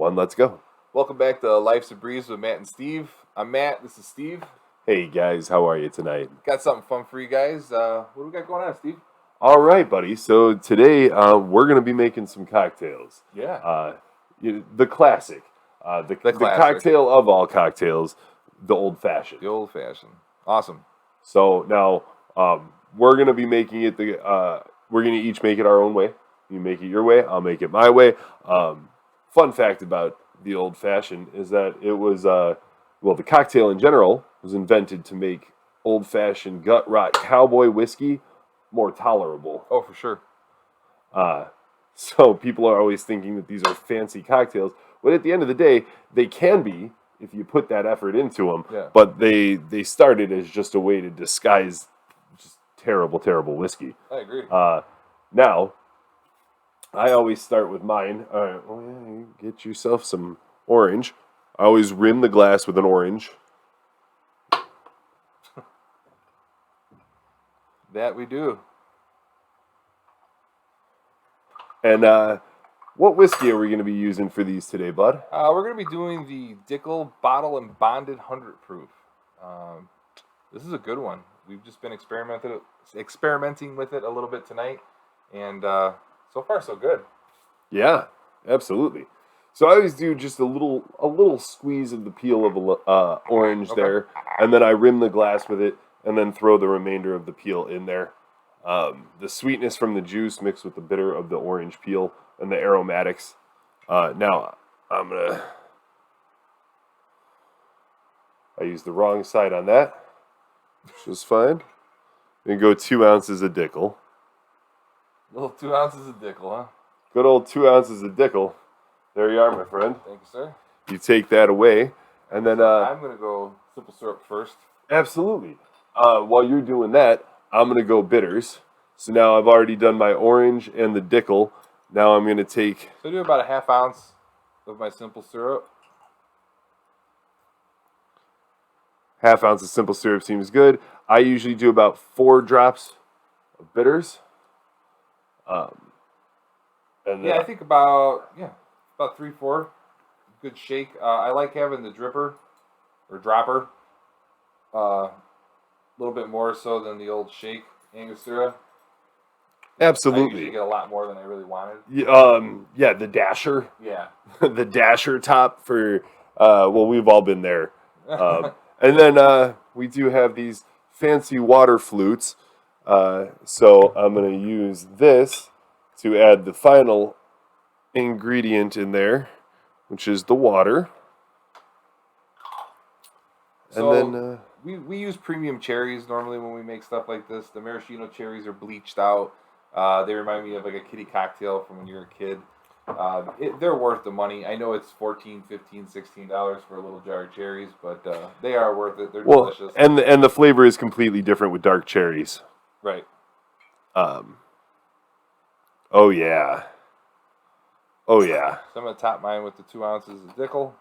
one, let's go. Welcome back to Life's a Breeze with Matt and Steve. I'm Matt, this is Steve. Hey guys, how are you tonight? Got something fun for you guys. What do we got going on, Steve? All right, buddy. So today we're going to be making some cocktails. Yeah. The classic. The classic. cocktail of all cocktails, the old-fashioned. The old-fashioned. Awesome. So now we're going to be making it we're going to each make it our own way. You make it your way, I'll make it my way. Fun fact about the old-fashioned is that it was, the cocktail in general was invented to make old-fashioned gut-rot cowboy whiskey more tolerable. Oh, for sure. So people are always thinking that these are fancy cocktails, but at the end of the day, they can be if you put that effort into them. Yeah. But they started as just a way to disguise just terrible, terrible whiskey. I agree. Now, I always start with mine. All right, you get yourself some orange. I always rim the glass with an orange. That we do. And what whiskey are we going to be using for these today, bud? We're going to be doing the Dickel Bottle and Bonded 100 Proof. This is a good one. We've just been experimenting with it a little bit tonight, and so far so good. Yeah, absolutely. So I always do just a little squeeze of the peel of orange there, and then I rim the glass with it, and then throw the remainder of the peel in there. The sweetness from the juice mixed with the bitter of the orange peel and the aromatics. Now, I used the wrong side on that, which was fine. I'm going to go 2 ounces of Dickel. Little 2 ounces of Dickel, huh? Good old 2 ounces of Dickel. There you are, my friend. Thank you, sir. You take that away, and then I'm going to go simple syrup first. Absolutely. While you're doing that, I'm going to go bitters. So now I've already done my orange and the Dickel. Now I'm going to take... So I do about a half ounce of my simple syrup. Half ounce of simple syrup seems good. I usually do about 4 drops of bitters. I think about 3-4. Good shake. I like having the dropper. A little bit more so than the old shake Angostura. Absolutely. I usually get a lot more than I really wanted. The dasher. Yeah. The dasher top for, we've all been there. And then we do have these fancy water flutes. So I'm going to use this to add the final ingredient in there, which is the water. So and then we use premium cherries normally when we make stuff like this. The maraschino cherries are bleached out. They remind me of like a kiddie cocktail from when you were a kid. They're worth the money. I know it's $14, $15, $16 for a little jar of cherries, but they are worth it. They're delicious. And the flavor is completely different with dark cherries. Right. Oh yeah. So I'm going to top mine with the 2 ounces of Dickel.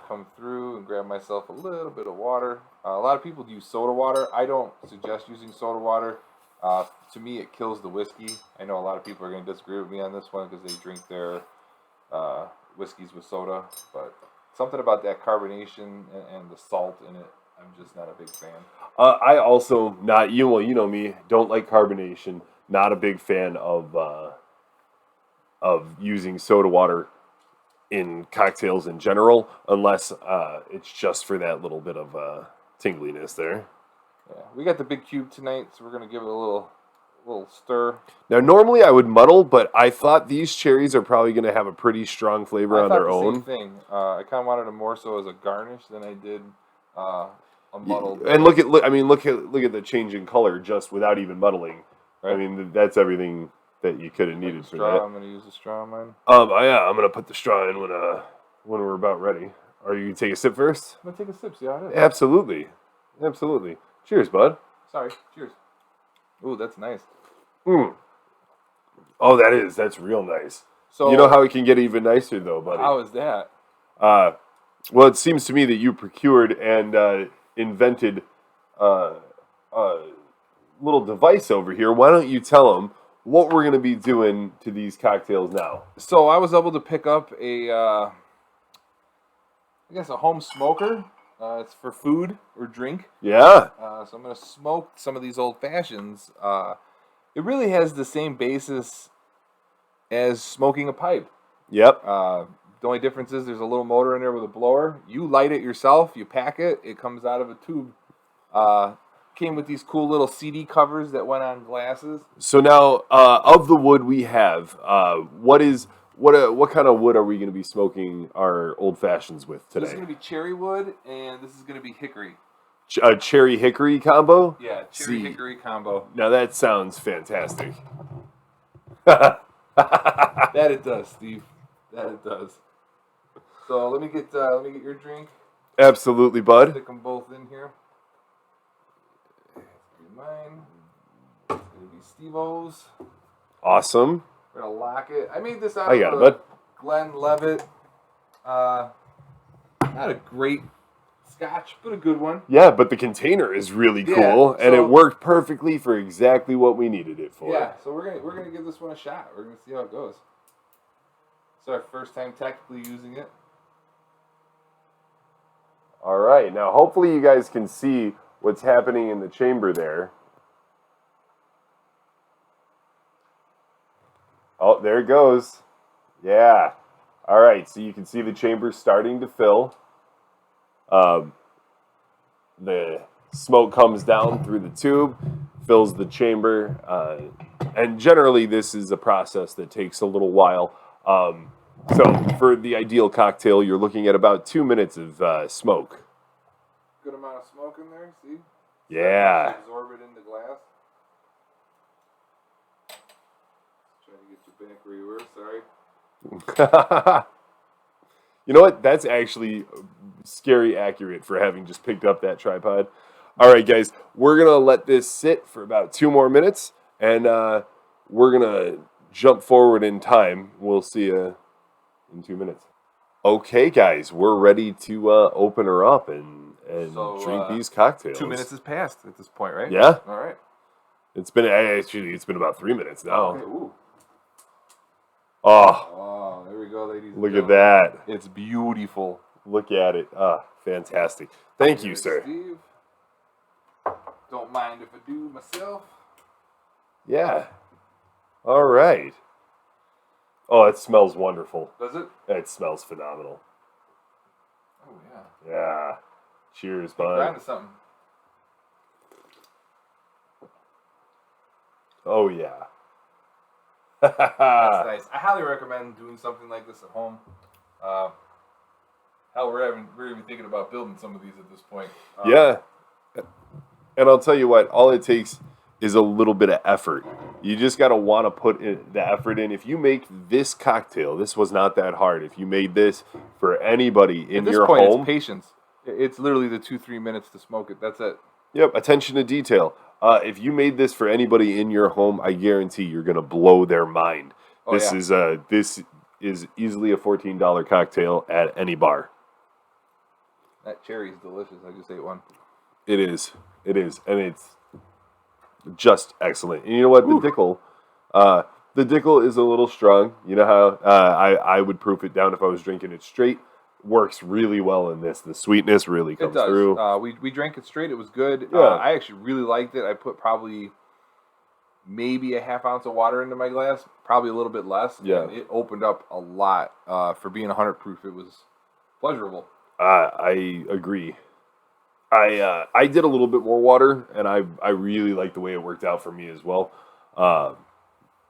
Come through and grab myself a little bit of water. A lot of people use soda water. I don't suggest using soda water. To me, it kills the whiskey. I know a lot of people are going to disagree with me on this one because they drink their whiskeys with soda. But something about that carbonation and the salt in it, I'm just not a big fan. I also you know me, don't like carbonation. Not a big fan of using soda water in cocktails in general, unless it's just for that little bit of tingliness there. Yeah, we got the big cube tonight, so we're gonna give it a little stir. Now, normally I would muddle, but I thought these cherries are probably going to have a pretty strong flavor on their own. Same thing. I kind of wanted them more so as a garnish than I did a muddled. And look at the change in color just without even muddling. Right? I mean, that's everything that you could have needed for that. I'm gonna use the straw on mine. I'm gonna put the straw in when we're about ready. Are you gonna take a sip first? I'm gonna take a sip. See how it is. Absolutely. Cheers, bud. Sorry. Cheers. Ooh, that's nice. Oh, that's real nice. So you know how it can get even nicer, though, buddy. How is that? Well, it seems to me that you procured and invented a little device over here. Why don't you tell them what we're going to be doing to these cocktails now. So I was able to pick up I guess a home smoker. It's for food or drink. Yeah. So I'm going to smoke some of these old fashions. It really has the same basis as smoking a pipe. Yep. The only difference is there's a little motor in there with a blower. You light it yourself. You pack it. It comes out of a tube. Came with these cool little CD covers that went on glasses. So now, of the wood we have, what kind of wood are we going to be smoking our old fashions with today? This is going to be cherry wood, and this is going to be hickory. A cherry hickory combo? Yeah, cherry hickory combo. Now that sounds fantastic. That it does, Steve. That it does. So let me get your drink. Absolutely, bud. Stick them both in here. Mine. It's gonna be Steve-O's. Awesome. We're gonna lock it. I made this out I got of it, bud. Glenn Levitt. Not a great scotch, but a good one. Yeah, but the container is really cool, and it worked perfectly for exactly what we needed it for. Yeah, so we're gonna give this one a shot. We're gonna see how it goes. It's our first time technically using it. All right, now hopefully you guys can see what's happening in the chamber there. Oh, there it goes. Yeah. All right, so you can see the chamber starting to fill. The smoke comes down through the tube, fills the chamber, and generally this is a process that takes a little while. So for the ideal cocktail, you're looking at about 2 minutes of smoke. Good amount of smoke in there, see? Yeah. Absorb it in the glass. Trying to get you back where you were, sorry. You know what? That's actually scary accurate for having just picked up that tripod. All right, guys, we're going to let this sit for about 2 more minutes, and we're going to jump forward in time. We'll see you in 2 minutes. Okay, guys, we're ready to open her up and drink these cocktails. 2 minutes has passed at this point, right? Yeah. All right. It's been about 3 minutes now. Okay, ooh. Oh, there we go, ladies. Look at that. It's beautiful. Look at it. Fantastic. Thank you, sir. Steve. Don't mind if I do myself. Yeah. All right. Oh, it smells wonderful. Does it? It smells phenomenal. Oh, yeah. Yeah. Cheers, We're bud. onto something. Oh, yeah. That's nice. I highly recommend doing something like this at home. Hell, we're even thinking about building some of these at this point. Yeah. And I'll tell you what, all it takes is a little bit of effort. You just got to want to put the effort in. If you make this cocktail, this was not that hard. If you made this for anybody in your home. It's patience. It's literally the 2-3 minutes to smoke it. That's it. Yep, attention to detail. If you made this for anybody in your home, I guarantee you're going to blow their mind. This is easily a $14 cocktail at any bar. That cherry is delicious. I just ate one. It is. And it's just excellent. And you know what? Ooh. The Dickel is a little strong. You know how I would proof it down if I was drinking it straight. Works really well in this. The sweetness really comes through. We drank it straight. It was good. Yeah. I actually really liked it. I put probably maybe a half ounce of water into my glass, probably a little bit less. Yeah. And it opened up a lot. For being 100 proof, it was pleasurable. I agree. I did a little bit more water, and I really like the way it worked out for me as well.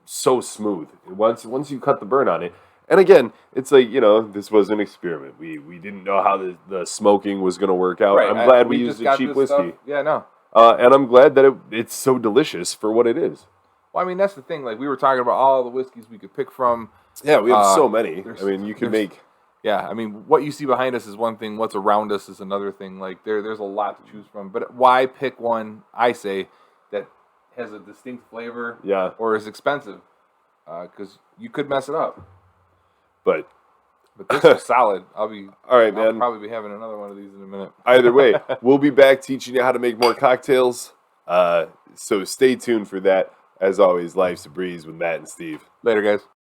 So smooth. Once you cut the burn on it. And again, it's like, this was an experiment. We didn't know how the smoking was going to work out. Right. I'm glad we used a cheap whiskey. Stuff. Yeah, no. And I'm glad that it's so delicious for what it is. Well, I mean, that's the thing. Like, we were talking about all the whiskeys we could pick from. Yeah, we have so many. I mean, you can make... Yeah, I mean, what you see behind us is one thing. What's around us is another thing. Like, there's a lot to choose from. But why pick one, I say, that has a distinct flavor or is expensive? Because you could mess it up. But this is solid. All right, man. I'll probably be having another one of these in a minute. Either way, we'll be back teaching you how to make more cocktails. So stay tuned for that. As always, life's a breeze with Matt and Steve. Later, guys.